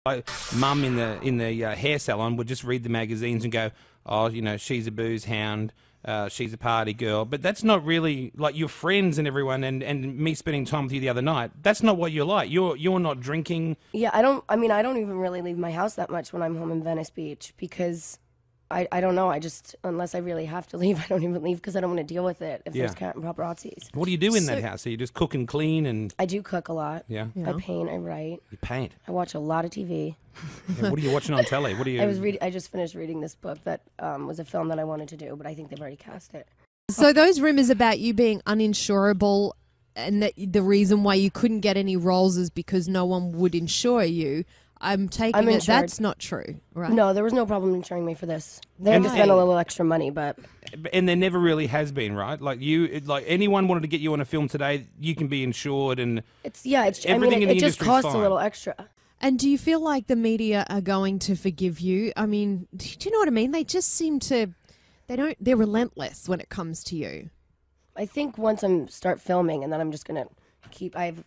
My mum in the hair salon would just read the magazines and go, oh, you know, she's a booze hound, she's a party girl. But that's not really like your friends and everyone and me spending time with you the other night. That's not what you're like. You're not drinking. Yeah, I don't even really leave my house that much when I'm home in Venice Beach because I don't know. I just, unless I really have to leave, I don't even leave because I don't want to deal with it if there's paparazzis. What do you do in that house? So you just cook and clean and... I do cook a lot. Yeah. I paint, I write. You paint? I watch a lot of TV. Yeah, what are you watching on telly? What are you... I just finished reading this book that was a film that I wanted to do, but I think they've already cast it. So those rumors about you being uninsurable and that the reason why you couldn't get any roles is because no one would insure you... I'm it that's not true, right? No, there was no problem insuring me for this. They had to spend a little extra money, but... And there never really has been, right? Like anyone wanted to get you on a film today, you can be insured and... it just costs a little extra. And do you feel like the media are going to forgive you? I mean, do you know what I mean? They just seem to... They're relentless when it comes to you. I think once I start filming and then I'm just going to...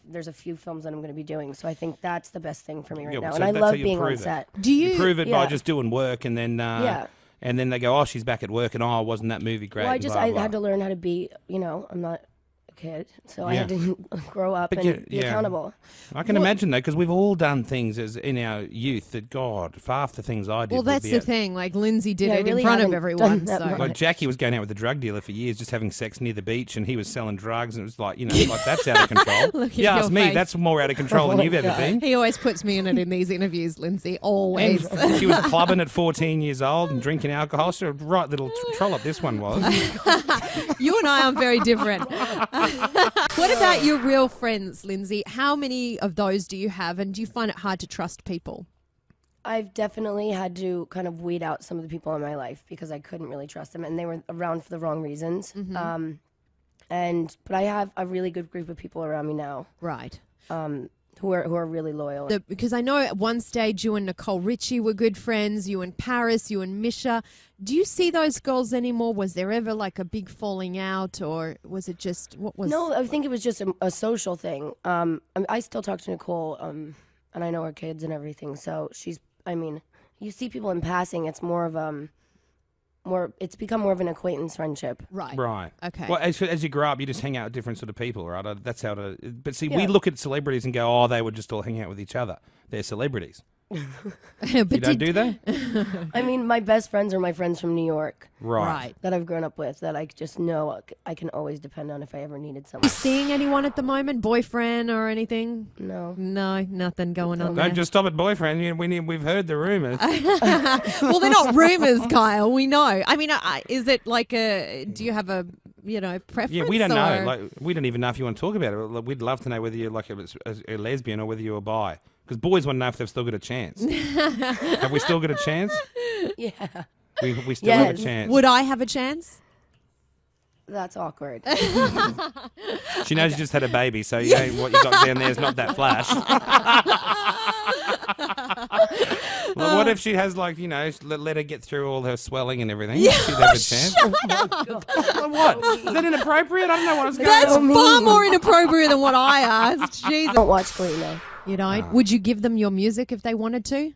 there's a few films that I'm going to be doing, so I think that's the best thing for me right now. So and I love being on set. Do you prove it by just doing work and then and then they go, oh, she's back at work and oh, wasn't that movie great? Well, I had to learn how to be, I'm not a kid, so I had to grow up and be accountable. I can imagine though, because we've all done things as in our youth that God, half the things I did. Well, that's the thing. Like Lindsay did it in front of everyone. So. Like Jackie was going out with a drug dealer for years, just having sex near the beach, and he was selling drugs, and it was like, like that's out of control. Yeah, it's me. That's more out of control than you've ever been. He always puts me in it in these interviews, Lindsay. Always. And she was clubbing at 14 years old and drinking alcohol. So right little trollop this one was. You and I are very different. What about your real friends, Lindsay? How many of those do you have, and do you find it hard to trust people? I've definitely had to kind of weed out some of the people in my life because I couldn't really trust them, and they were around for the wrong reasons. Mm-hmm. But I have a really good group of people around me now. Right. Who are really loyal. Because I know at one stage you and Nicole Richie were good friends, you and Paris, you and Misha. Do you see those girls anymore? Was there ever like a big falling out, or was it just, what was... No, I think it was just a social thing. I still talk to Nicole, and I know her kids and everything, so you see people in passing, it's more of it's become more of an acquaintance friendship. Right. Okay. Well, as you grow up, you just hang out with different sort of people, right? That's how to... But see, we look at celebrities and go, oh, they would just all hang out with each other. They're celebrities. You don't do that? I mean, my best friends are my friends from New York. Right. That I've grown up with, that I just know I can always depend on if I ever needed someone. Are you seeing anyone at the moment? Boyfriend or anything? No. No, nothing going on there. Don't just stop at boyfriend. We've heard the rumours. Well, they're not rumours, Kyle. We know. I mean, is it like do you have a, preference? Yeah, we don't know. Like, we don't even know if you want to talk about it. We'd love to know whether you're like a lesbian or whether you're a bi. Because boys want to know if they've still got a chance. Have we still got a chance? Yeah. We still have a chance. Would I have a chance? That's awkward. She knows you just had a baby, so what you got down there is not that flash. Well, what if she has, let her get through all her swelling and everything? Yeah, she'd have a chance. Well, what? Is that inappropriate? I don't know what I was going on. That's far more inappropriate than what I asked. Jeez. I don't watch Glee, no. You don't? Would you give them your music if they wanted to?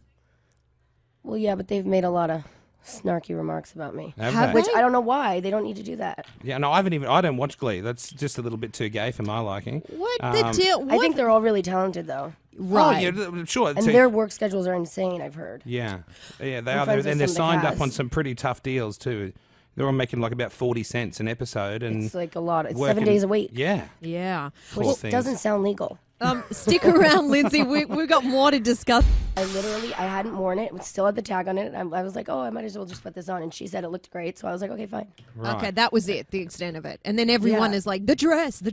Well, yeah, but they've made a lot of snarky remarks about me. Have which I don't know why. They don't need to do that. Yeah, no, I don't watch Glee. That's just a little bit too gay for my liking. What the deal? I think they're all really talented, though. Right. Oh, yeah, sure. And their work schedules are insane, I've heard. Yeah. Yeah, they are. And they're signed up on some pretty tough deals, too. They're all making like about 40 cents an episode. And it's like a lot. It's 7 days a week. Yeah. Yeah. Which doesn't sound legal. Stick around, Lindsay. We've got more to discuss. I hadn't worn it. It still had the tag on it. I was like, oh, I might as well just put this on. And she said it looked great. So I was like, okay, fine. Right. Okay, that was it, the extent of it. And then everyone is like, the dress. They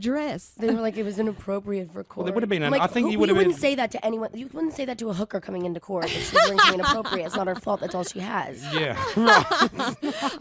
were like, it was inappropriate for court. Well, there would have been, like, I think you would have been. You wouldn't say that to anyone. You wouldn't say that to a hooker coming into court that she's wearing something inappropriate. It's not her fault. That's all she has. Yeah. Right.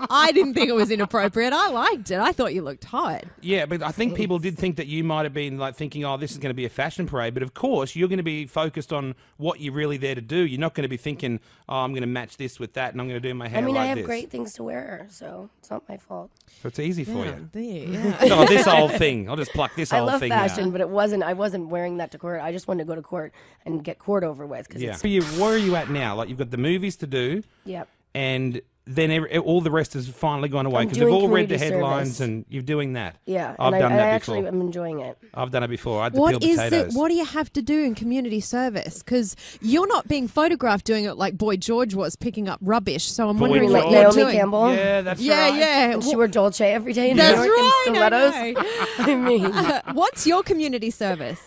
I didn't think it was inappropriate. I liked it. I thought you looked hot. Yeah, but I think people did think that you might have been like thinking, oh, this is going to be a fashion parade. But of course, you're going to be focused on what you're really there there to do. You're not going to be thinking, oh, I'm going to match this with that, and I'm going to do my hair I mean, like I have this. great things to wear, so it's not my fault. So it's easy for you. Yeah. Oh, this whole thing. I'll just pluck this I whole love thing fashion, out. but I wasn't wearing that to court. I just wanted to go to court and get court over with. Cause Yeah. Where are you at now? Like, you've got the movies to do, Yep. and then all the rest has finally gone away I'm because they've doing all read the community headlines, service. and you're doing that. Yeah. I've and done I that actually before. am enjoying it. I've done it before. I had to What peel is potatoes. it? What do you have to do in community service? Because you're not being photographed doing it like Boy George was picking up rubbish. So I'm Boy wondering George. what you're Naomi doing. Campbell. Yeah, that's Yeah, right. yeah. And she wore Dolce every day in That's New York right. in stilettos. I mean, What's your community service?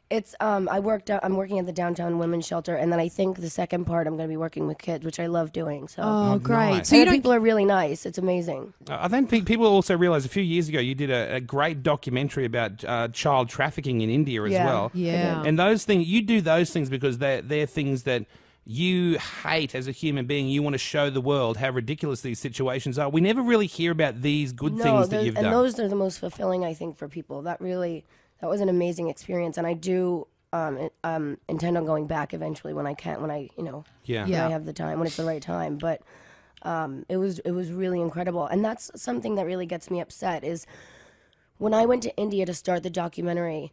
it's I'm working at the downtown women's shelter, and then I think the second part I'm going to be working with kids, which I love doing. So. Oh, great. nice. So And you the don't. people are really nice. It's amazing. I think people also realise a few years ago you did a great documentary about child trafficking in India as Yeah. well. Yeah. And those things, you do those things because they're things that you hate as a human being. You want to show the world how ridiculous these situations are. We never really hear about these good things that you've done. And those are the most fulfilling, I think, for people. That was an amazing experience, and I do intend on going back eventually when I can, when I Yeah. when I have the time, when it's the right time. But it was really incredible, and that's something that really gets me upset is when I went to India to start the documentary.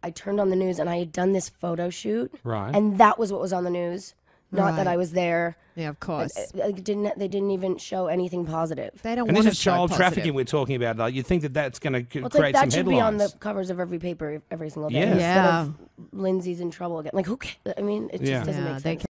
I turned on the news and I had done this photo shoot, Right. and that was what was on the news. Not that Right. I was there. Yeah, of course. They didn't even show anything positive. They don't And want this to is show child positive. trafficking we're talking about. Like, you'd think that that's going to Well, it's create like some that should be on headlines. the covers of every paper every single day. Yeah. Instead Yeah. of Lindsay's in trouble again. Like, who cares? I mean, it just Yeah. doesn't Yeah, make they sense.